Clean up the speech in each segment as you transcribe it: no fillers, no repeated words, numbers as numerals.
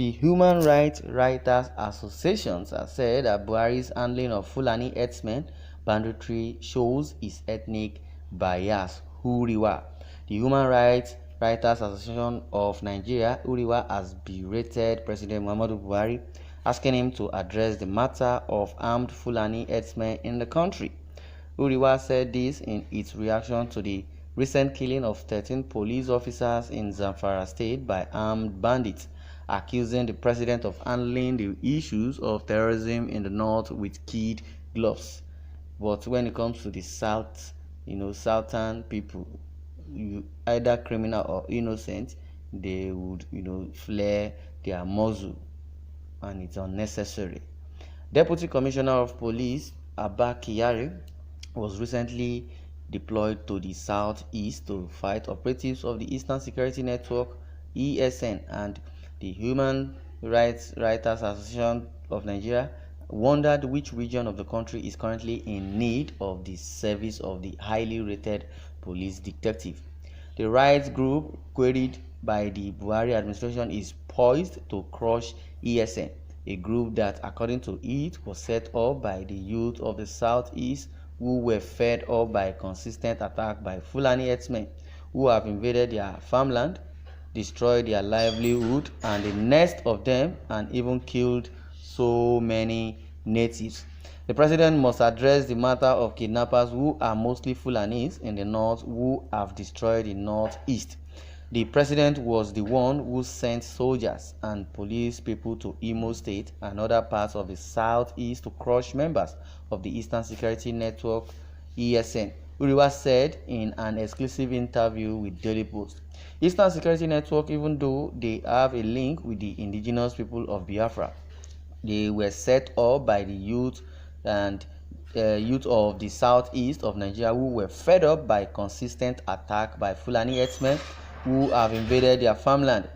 The Human Rights Writers Associations have said that BuhaRi's handling of Fulani herdsmen banditry shows his ethnic bias. HURIWA. The Human Rights Writers Association of Nigeria, HURIWA, has berated President Muhammadu Buhari, asking him to address the matter of armed Fulani herdsmen in the country. HURIWA said this in its reaction to the recent killing of 13 police officers in Zamfara State by armed bandits, accusing the president of handling the issues of terrorism in the north with kid gloves. But when it comes to the south, southern people, either criminal or innocent, they would, flare their muzzle, and it's unnecessary. Deputy Commissioner of Police Abba was recently deployed to the southeast to fight operatives of the Eastern Security Network (ESN), and the Human Rights Writers Association of Nigeria wondered which region of the country is currently in need of the service of the highly rated police detective. The rights group queried by the Buhari administration is poised to crush ESN, a group that, according to it, was set up by the youth of the southeast who were fed up by consistent attack by Fulani herdsmen who have invaded their farmland, destroyed their livelihood and the nest of them, and even killed so many natives. The president must address the matter of kidnappers who are mostly Fulanis in the north who have destroyed the northeast. The president was the one who sent soldiers and police people to Imo State and other parts of the southeast to crush members of the Eastern Security Network (ESN), HURIWA said in an exclusive interview with Daily Post. Eastern Security Network, even though they have a link with the indigenous people of Biafra, they were set up by the youth of the southeast of Nigeria who were fed up by consistent attack by Fulani herdsmen who have invaded their farmland,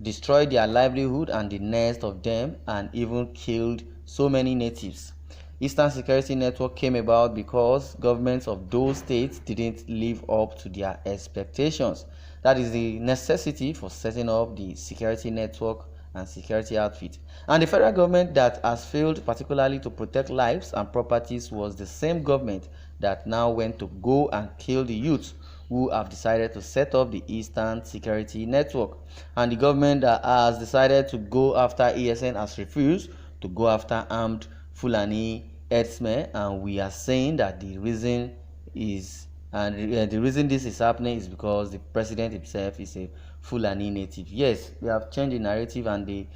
destroyed their livelihood and the nest of them, and even killed so many natives. Eastern Security Network came about because governments of those states didn't live up to their expectations. That is the necessity for setting up the security network and security outfit. And the federal government that has failed particularly to protect lives and properties was the same government that now went to go and kill the youths who have decided to set up the Eastern Security Network. And the government that has decided to go after ESN has refused to go after armed Fulani herdsmen, and we are saying that the reason this is happening is because the president himself is a Fulani native. Yes, we have changed the narrative, and the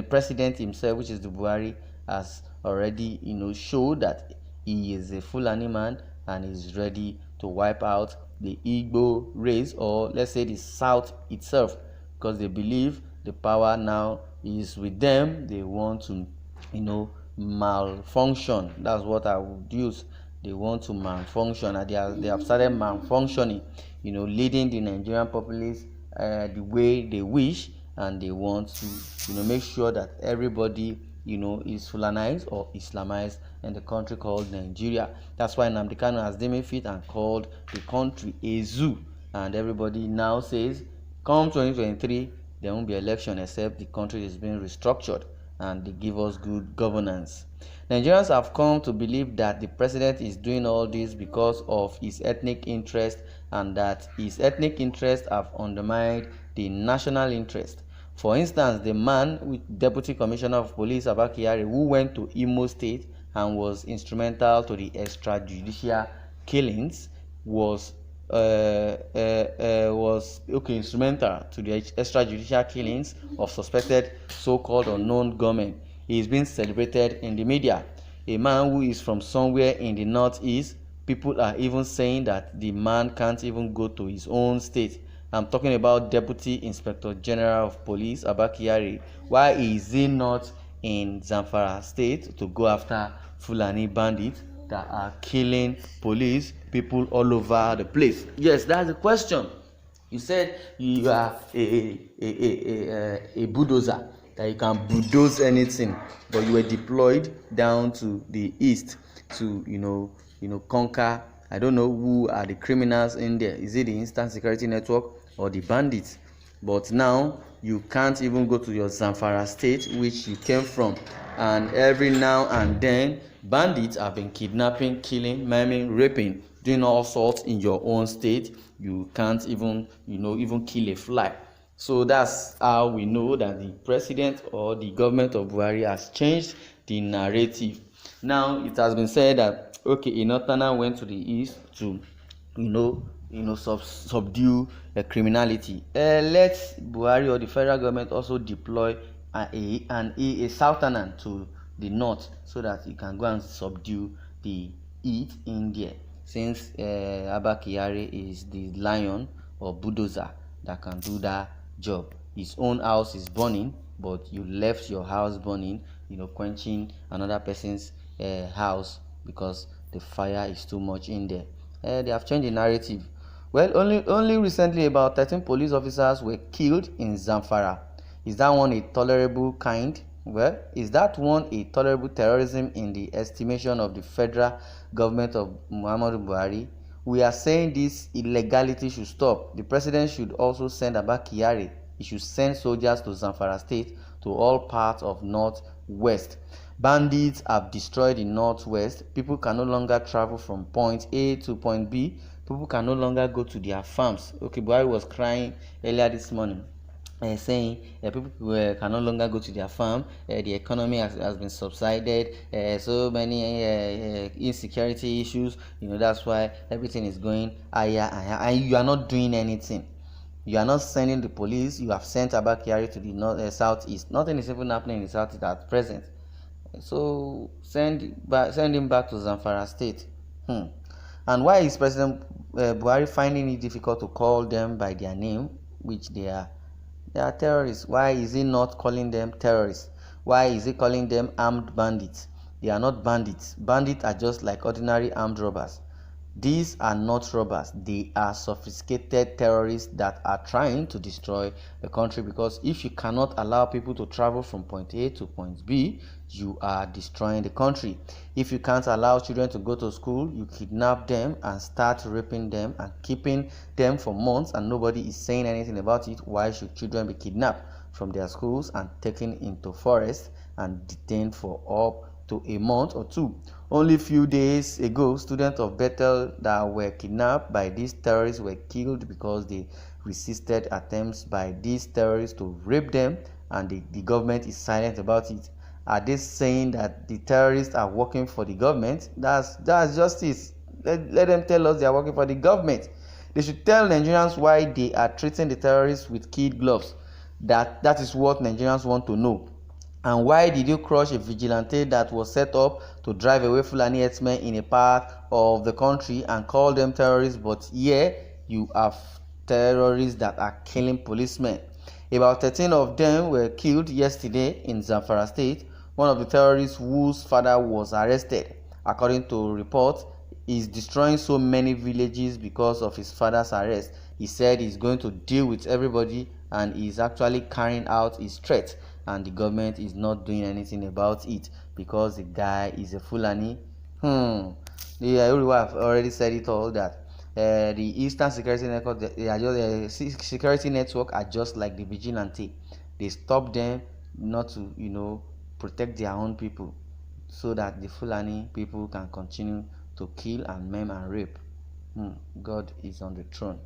president himself, which is the Buhari, has already showed that he is a Fulani man and is ready to wipe out the Igboho race, or let's say the South itself, because they believe the power now is with them. They want to malfunction. That's what I would use. They want to malfunction, and they have started malfunctioning, leading the Nigerian populace the way they wish, and they want to make sure that everybody is Fulanized or Islamized in the country called Nigeria. That's why Nnamdi Kanu has deemed it fit and called the country a zoo, and everybody now says come 2023 there won't be election except the country is being restructured and they give us good governance. Nigerians have come to believe that the president is doing all this because of his ethnic interest, and that his ethnic interests have undermined the national interest. For instance, the man with Deputy Commissioner of Police Abba who went to Imo State and was instrumental to the extrajudicial killings instrumental to the extrajudicial killings of suspected so-called unknown gunmen. He is being celebrated in the media. A man who is from somewhere in the northeast, people are even saying that the man can't even go to his own state. I'm talking about Deputy Inspector General of Police Abba. Why is he not in Zamfara State to go after Fulani bandits that are killing police people all over the place? Yes, that's the question. You said you are a bulldozer, that you can bulldoze anything, but you were deployed down to the east to conquer. I don't know who are the criminals in there. Is it the Eastern Security Network or the bandits? but now you can't even go to your Zamfara state which you came from, and every now and then bandits have been kidnapping, killing, maiming, raping, doing all sorts in your own state. You can't even even kill a fly. So that's how we know that the president or the government of Buhari has changed the narrative. Now it has been said that okay, a northerner went to the east to subdue criminality. Let Buhari or the federal government also deploy a southerner to the north so that he can go and subdue the heat in there, since Abba Kyari is the lion or bulldozer that can do that job. His own house is burning, but you left your house burning, quenching another person's house because the fire is too much in there. They have changed the narrative. Well, only recently about 13 police officers were killed in Zamfara. Is that one a tolerable kind? Well, is that one a tolerable terrorism in the estimation of the federal government of Muhammadu Buhari? We are saying this illegality should stop. The president should also send Abba Kyari. He should send soldiers to Zamfara state, to all parts of northwest. Bandits have destroyed the northwest. People can no longer travel from point A to point B. People can no longer go to their farms. Okay, Buhari was crying earlier this morning, saying people can no longer go to their farm. The economy has been subsided. So many insecurity issues. That's why everything is going higher and higher. And you are not doing anything. You are not sending the police. You have sent Abba Kyari to the southeast. Nothing is even happening in the southeast at present. So send him back to Zamfara state. And why is President Buhari finding it difficult to call them by their name, which they are? They are terrorists. Why is he not calling them terrorists? Why is he calling them armed bandits? They are not bandits. Bandits are just like ordinary armed robbers. These are not robbers. They are sophisticated terrorists that are trying to destroy the country, because if you cannot allow people to travel from point A to point B, you are destroying the country. If you can't allow children to go to school, you kidnap them and start raping them and keeping them for months, and nobody is saying anything about it. Why should children be kidnapped from their schools and taken into forests and detained for up to a month or two? Only a few days ago, students of Bethel that were kidnapped by these terrorists were killed because they resisted attempts by these terrorists to rape them, and the government is silent about it. Are they saying that the terrorists are working for the government? That's justice. Let them tell us they are working for the government. They should tell Nigerians why they are treating the terrorists with kid gloves. That is what Nigerians want to know. And why did you crush a vigilante that was set up to drive away Fulani herdsmen in a part of the country and call them terrorists? But here you have terrorists that are killing policemen. About 13 of them were killed yesterday in Zamfara state. One of the terrorists, whose father was arrested, according to reports, is destroying so many villages because of his father's arrest. He said he's going to deal with everybody, and he's actually carrying out his threat, and the government is not doing anything about it because the guy is a Fulani. The HURIWA have already said it all, that the Eastern Security Network, security network are just like the vigilante. They stop them not to protect their own people, so that the Fulani people can continue to kill and maim and rape. God is on the throne.